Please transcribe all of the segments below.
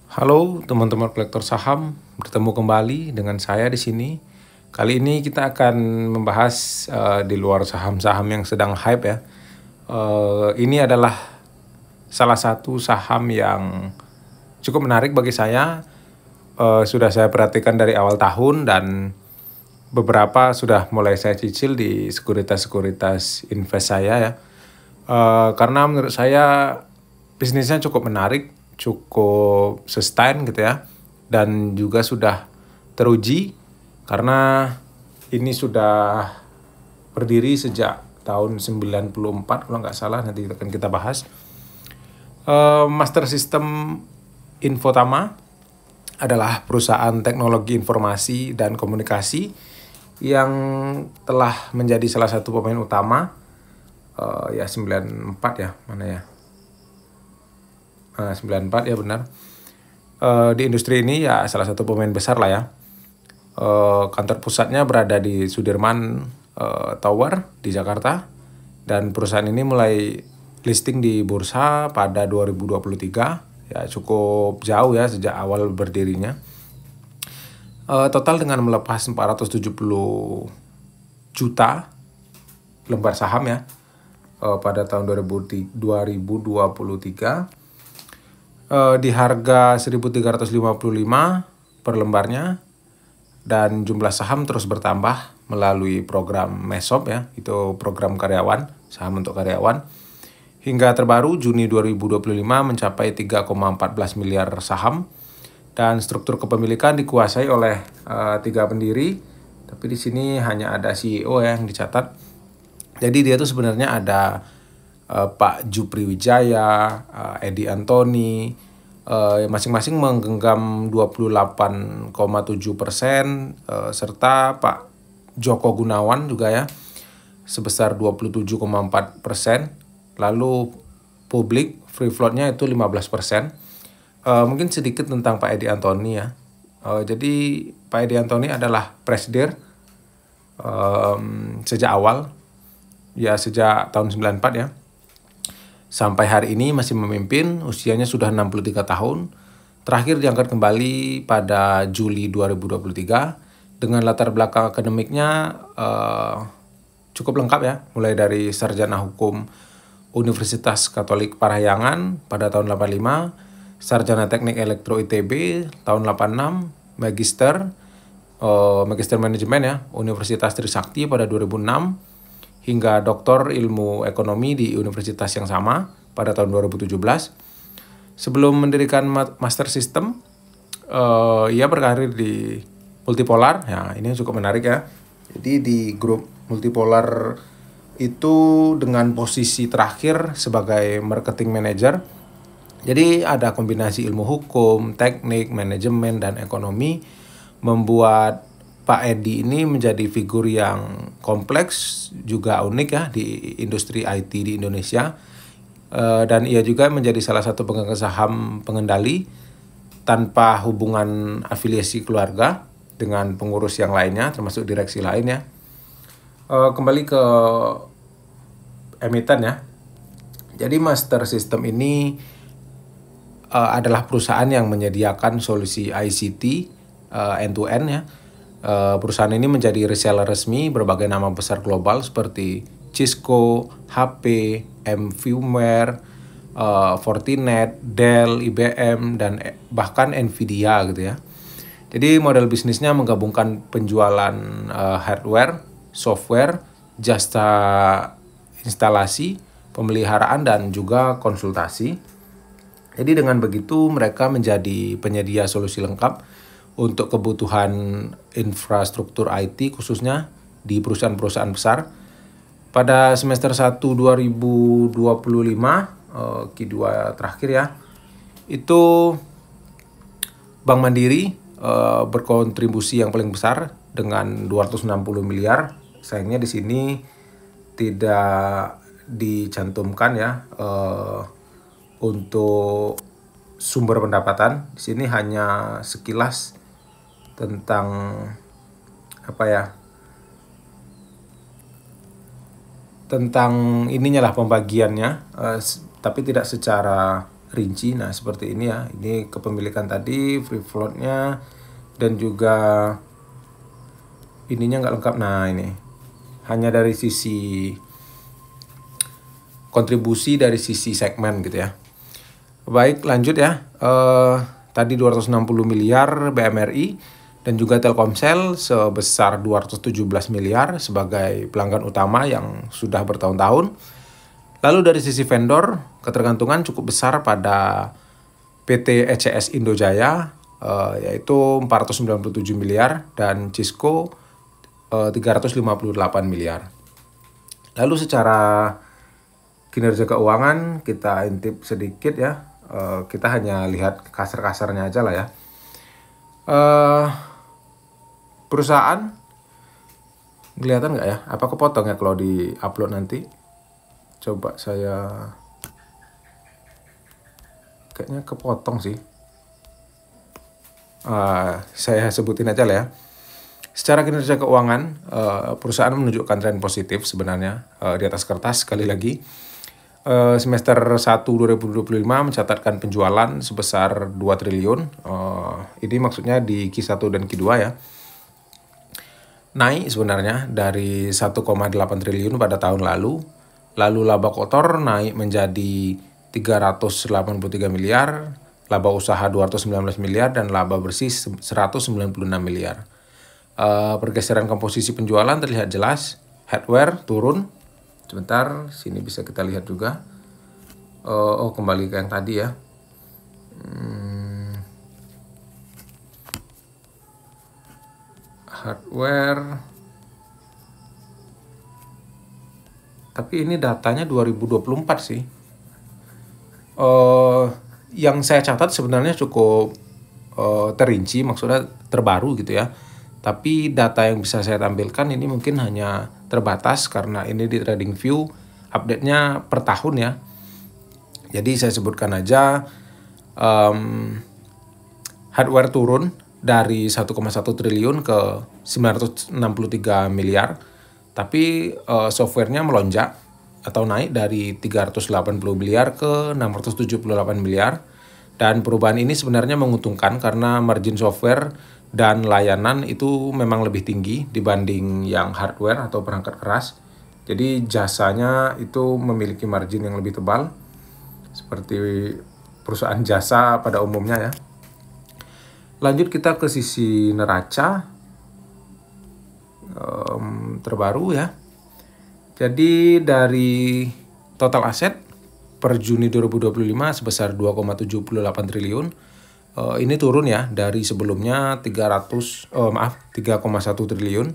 Halo teman-teman kolektor saham, bertemu kembali dengan saya di sini. Kali ini kita akan membahas di luar saham-saham yang sedang hype ya. Ini adalah salah satu saham yang cukup menarik bagi saya. Sudah saya perhatikan dari awal tahun dan beberapa sudah mulai saya cicil di sekuritas-sekuritas invest saya ya. Karena menurut saya bisnisnya cukup menarik, cukup sustain gitu ya, dan juga sudah teruji karena ini sudah berdiri sejak tahun 94 kalau nggak salah, nanti akan kita bahas. Master System Infotama adalah perusahaan teknologi informasi dan komunikasi yang telah menjadi salah satu pemain utama 94 ya, mana ya? 94 ya benar. Di industri ini ya salah satu pemain besar lah ya. Kantor pusatnya berada di Sudirman Tower di Jakarta, dan perusahaan ini mulai listing di bursa pada 2023, ya cukup jauh ya sejak awal berdirinya. Total dengan melepas 470 juta lembar saham ya pada tahun 2023 di harga 1.355 per lembarnya, dan jumlah saham terus bertambah melalui program MESOP ya, itu program karyawan, saham untuk karyawan. Hingga terbaru Juni 2025 mencapai 3,14 miliar saham, dan struktur kepemilikan dikuasai oleh 3 pendiri, tapi di sini hanya ada CEO ya yang dicatat. Jadi dia tuh sebenarnya ada Pak Jupri Wijaya, Edi Antoni, masing-masing menggenggam 28,7%, serta Pak Joko Gunawan juga ya sebesar 27,4%. Lalu publik free floatnya itu 15%. Mungkin sedikit tentang Pak Edi Antoni ya. Jadi Pak Edi Antoni adalah presidir sejak awal, ya sejak tahun 94 ya. Sampai hari ini masih memimpin, usianya sudah 63 tahun. Terakhir diangkat kembali pada Juli 2023. Dengan latar belakang akademiknya cukup lengkap ya, mulai dari sarjana hukum Universitas Katolik Parahyangan pada tahun 85, sarjana teknik elektro ITB tahun 86, magister manajemen ya Universitas Trisakti pada 2006, hingga doktor ilmu ekonomi di universitas yang sama pada tahun 2017. Sebelum mendirikan Master System, ia berkarir di Multipolar. Ya, ini cukup menarik ya. Jadi di grup Multipolar itu dengan posisi terakhir sebagai marketing manager. Jadi ada kombinasi ilmu hukum, teknik, manajemen, dan ekonomi, membuat Pak Edi ini menjadi figur yang kompleks, juga unik ya di industri IT di Indonesia. Dan ia juga menjadi salah satu pemegang saham pengendali tanpa hubungan afiliasi keluarga dengan pengurus yang lainnya, termasuk direksi lainnya. Kembali ke emiten ya. Jadi Master System ini adalah perusahaan yang menyediakan solusi ICT end-to-end ya. Perusahaan ini menjadi reseller resmi berbagai nama besar global seperti Cisco, HP, VMware, Fortinet, Dell, IBM, dan bahkan Nvidia gitu ya. Jadi model bisnisnya menggabungkan penjualan hardware, software, jasa instalasi, pemeliharaan, dan juga konsultasi. Jadi dengan begitu mereka menjadi penyedia solusi lengkap untuk kebutuhan infrastruktur IT khususnya di perusahaan-perusahaan besar. Pada semester 1 2025, Q2 terakhir ya, itu Bank Mandiri berkontribusi yang paling besar dengan 260 miliar. Sayangnya di sini tidak dicantumkan ya untuk sumber pendapatan. Di sini hanya sekilas tentang tentang ininya lah pembagiannya, tapi tidak secara rinci. Nah, seperti ini ya. Ini kepemilikan tadi, free floatnya, dan juga ininya nggak lengkap. Nah, ini hanya dari sisi kontribusi dari sisi segmen gitu ya. Baik, lanjut ya. Tadi 260 miliar BMRI dan juga Telkomsel sebesar 217 miliar sebagai pelanggan utama yang sudah bertahun-tahun. Lalu dari sisi vendor, ketergantungan cukup besar pada PT ECS Indojaya, yaitu 497 miliar dan Cisco 358 miliar. Lalu secara kinerja keuangan kita intip sedikit ya. Kita hanya lihat kasar-kasarnya aja lah ya. Perusahaan kelihatan nggak ya? Apa kepotong ya kalau di upload nanti? Coba saya, kayaknya kepotong sih. Saya sebutin aja lah ya. Secara kinerja keuangan, perusahaan menunjukkan tren positif sebenarnya di atas kertas. Sekali lagi, semester 1 2025 mencatatkan penjualan sebesar 2 triliun. Ini maksudnya di Q1 dan Q2 ya. Naik sebenarnya dari 1,8 triliun pada tahun lalu. Lalu laba kotor naik menjadi 383 miliar, laba usaha 219 miliar, dan laba bersih 196 miliar. Pergeseran komposisi penjualan terlihat jelas. Hardware turun. Sebentar, sini bisa kita lihat juga. Kembali ke yang tadi ya. Hardware. Tapi ini datanya 2024 sih. Yang saya catat sebenarnya cukup terinci, maksudnya terbaru gitu ya. Tapi data yang bisa saya tampilkan ini mungkin hanya terbatas karena ini di TradingView update-nya per tahun ya. Jadi saya sebutkan aja, hardware turun dari 1,1 triliun ke 963 miliar. Tapi softwarenya melonjak atau naik dari 380 miliar ke 678 miliar. Dan perubahan ini sebenarnya menguntungkan karena margin software dan layanan itu memang lebih tinggi dibanding yang hardware atau perangkat keras. Jadi jasanya itu memiliki margin yang lebih tebal seperti perusahaan jasa pada umumnya ya. Lanjut kita ke sisi neraca terbaru ya. Jadi dari total aset per Juni 2025 sebesar 2,78 triliun. Ini turun ya dari sebelumnya 3,1 triliun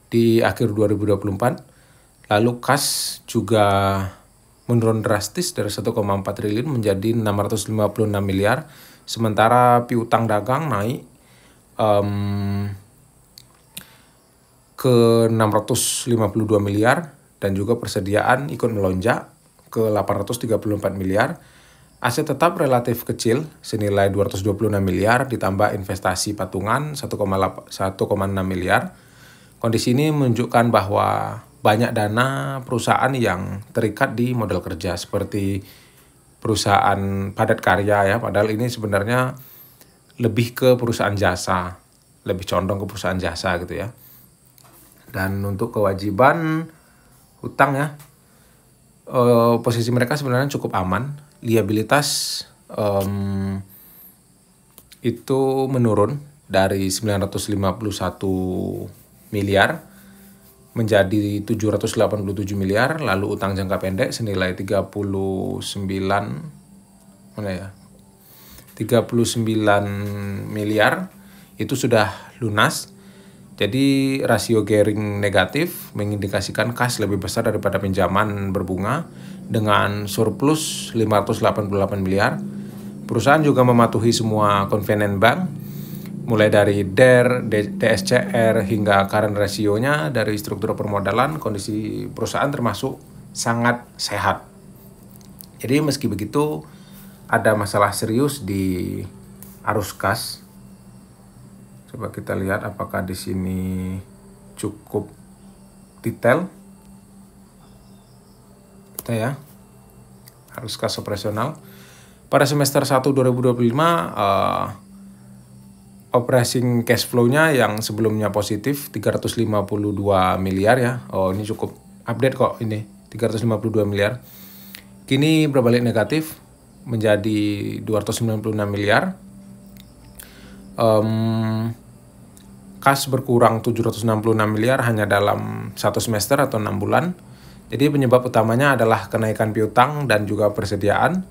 di akhir 2024. Lalu kas juga menurun drastis dari 1,4 triliun menjadi 656 miliar. Sementara piutang dagang naik ke 652 miliar dan juga persediaan ikut melonjak ke 834 miliar. Aset tetap relatif kecil senilai 226 miliar ditambah investasi patungan 1,6 miliar. Kondisi ini menunjukkan bahwa banyak dana perusahaan yang terikat di modal kerja seperti perusahaan padat karya ya, padahal ini sebenarnya lebih ke perusahaan jasa, lebih condong ke perusahaan jasa gitu ya. Dan untuk kewajiban hutang ya, posisi mereka sebenarnya cukup aman. Liabilitas itu menurun dari 951 miliar menjadi 787 miliar. Lalu utang jangka pendek senilai 39 miliar itu sudah lunas. Jadi rasio gearing negatif mengindikasikan kas lebih besar daripada pinjaman berbunga dengan surplus 588 miliar. Perusahaan juga mematuhi semua covenant bank mulai dari DER, DSCR hingga current ratio-nya. Dari struktur permodalan, kondisi perusahaan termasuk sangat sehat. Jadi meski begitu ada masalah serius di arus kas. Coba kita lihat apakah di sini cukup detail. Kita ya, arus kas operasional. Pada semester 1 2025, operating cash flow-nya yang sebelumnya positif 352 miliar ya. Oh, ini cukup update kok ini, 352 miliar. Kini berbalik negatif menjadi 296 miliar. Kas berkurang 766 miliar hanya dalam 1 semester atau 6 bulan. Jadi penyebab utamanya adalah kenaikan piutang dan juga persediaan.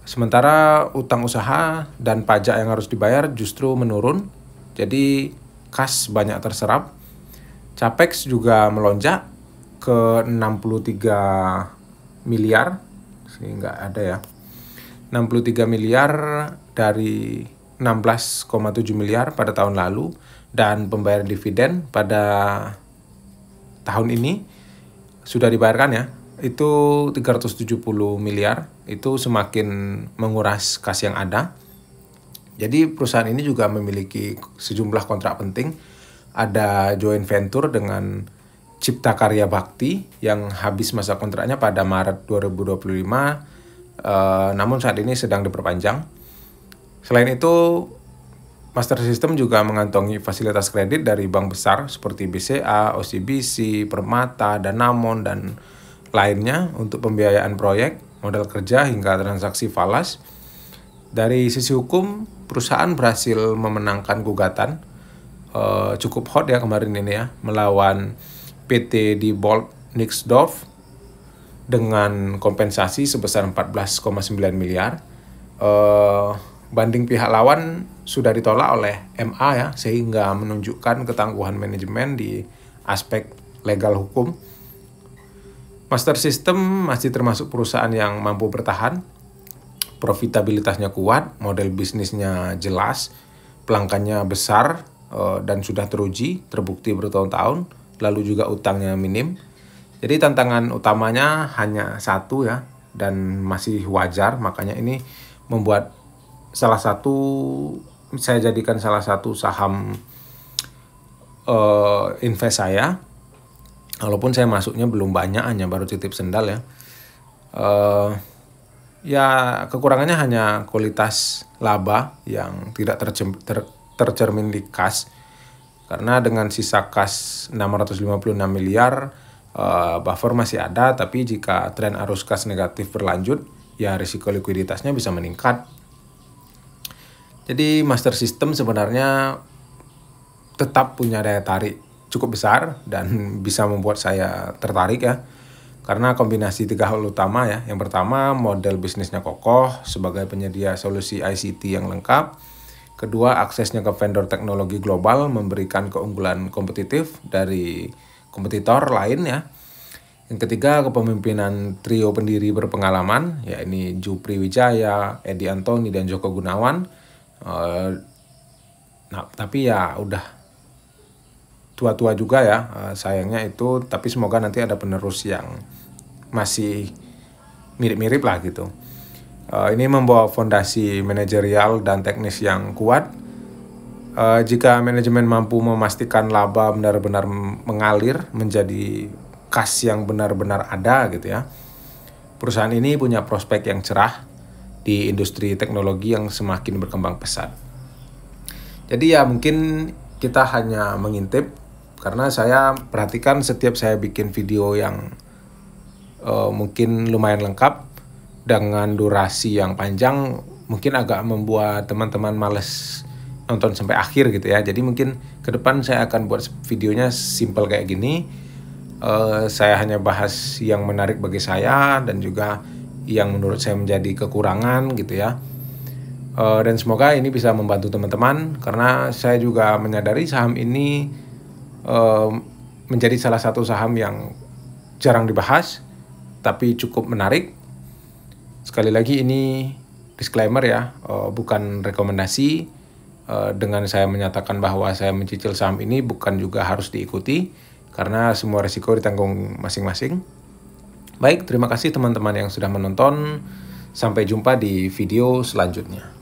Sementara utang usaha dan pajak yang harus dibayar justru menurun, jadi kas banyak terserap. Capex juga melonjak ke 63 miliar, sini nggak ada ya, 63 miliar dari 16,7 miliar pada tahun lalu, dan pembayaran dividen pada tahun ini sudah dibayarkan ya, itu 370 miliar, itu semakin menguras kas yang ada. Jadi perusahaan ini juga memiliki sejumlah kontrak penting. Ada joint venture dengan Cipta Karya Bakti yang habis masa kontraknya pada Maret 2025, namun saat ini sedang diperpanjang. Selain itu, Master System juga mengantongi fasilitas kredit dari bank besar seperti BCA, OCBC, Permata, Danamon, dan lainnya untuk pembiayaan proyek, modal kerja, hingga transaksi falas. Dari sisi hukum, perusahaan berhasil memenangkan gugatan cukup hot ya kemarin ini ya, melawan PT Diebold Nixdorf dengan kompensasi sebesar 14,9 miliar. Banding pihak lawan sudah ditolak oleh MA ya, sehingga menunjukkan ketangguhan manajemen di aspek legal hukum. Master System masih termasuk perusahaan yang mampu bertahan, profitabilitasnya kuat, model bisnisnya jelas, pelanggannya besar dan sudah teruji, terbukti bertahun-tahun, lalu juga utangnya minim. Jadi tantangan utamanya hanya satu ya, dan masih wajar, makanya ini membuat saya jadikan salah satu saham invest saya. Walaupun saya masuknya belum banyak, hanya baru titip sendal ya. Ya kekurangannya hanya kualitas laba yang tidak tercermin di kas. Karena dengan sisa kas 656 miliar, buffer masih ada, tapi jika tren arus kas negatif berlanjut, ya risiko likuiditasnya bisa meningkat. Jadi Master System sebenarnya tetap punya daya tarik cukup besar dan bisa membuat saya tertarik ya. Karena kombinasi 3 hal utama ya. Yang pertama, model bisnisnya kokoh sebagai penyedia solusi ICT yang lengkap. Kedua, aksesnya ke vendor teknologi global memberikan keunggulan kompetitif dari kompetitor lain ya. Yang ketiga, kepemimpinan trio pendiri berpengalaman, ya ini Jupri Wijaya, Edi Antoni, dan Joko Gunawan. Tapi ya udah tua-tua juga ya, sayangnya itu, tapi semoga nanti ada penerus yang masih mirip-mirip lah gitu. Ini membawa fondasi manajerial dan teknis yang kuat. Jika manajemen mampu memastikan laba benar-benar mengalir menjadi kas yang benar-benar ada gitu ya, perusahaan ini punya prospek yang cerah di industri teknologi yang semakin berkembang pesat. Jadi ya mungkin kita hanya mengintip, karena saya perhatikan setiap saya bikin video yang mungkin lumayan lengkap dengan durasi yang panjang, mungkin agak membuat teman-teman males nonton sampai akhir gitu ya. Jadi mungkin ke depan saya akan buat videonya simple kayak gini. Saya hanya bahas yang menarik bagi saya dan juga yang menurut saya menjadi kekurangan gitu ya. Dan semoga ini bisa membantu teman-teman, karena saya juga menyadari saham ini menjadi salah satu saham yang jarang dibahas tapi cukup menarik. Sekali lagi ini disclaimer ya, bukan rekomendasi. Dengan saya menyatakan bahwa saya mencicil saham ini bukan juga harus diikuti, karena semua risiko ditanggung masing-masing. Baik, terima kasih teman-teman yang sudah menonton. Sampai jumpa di video selanjutnya.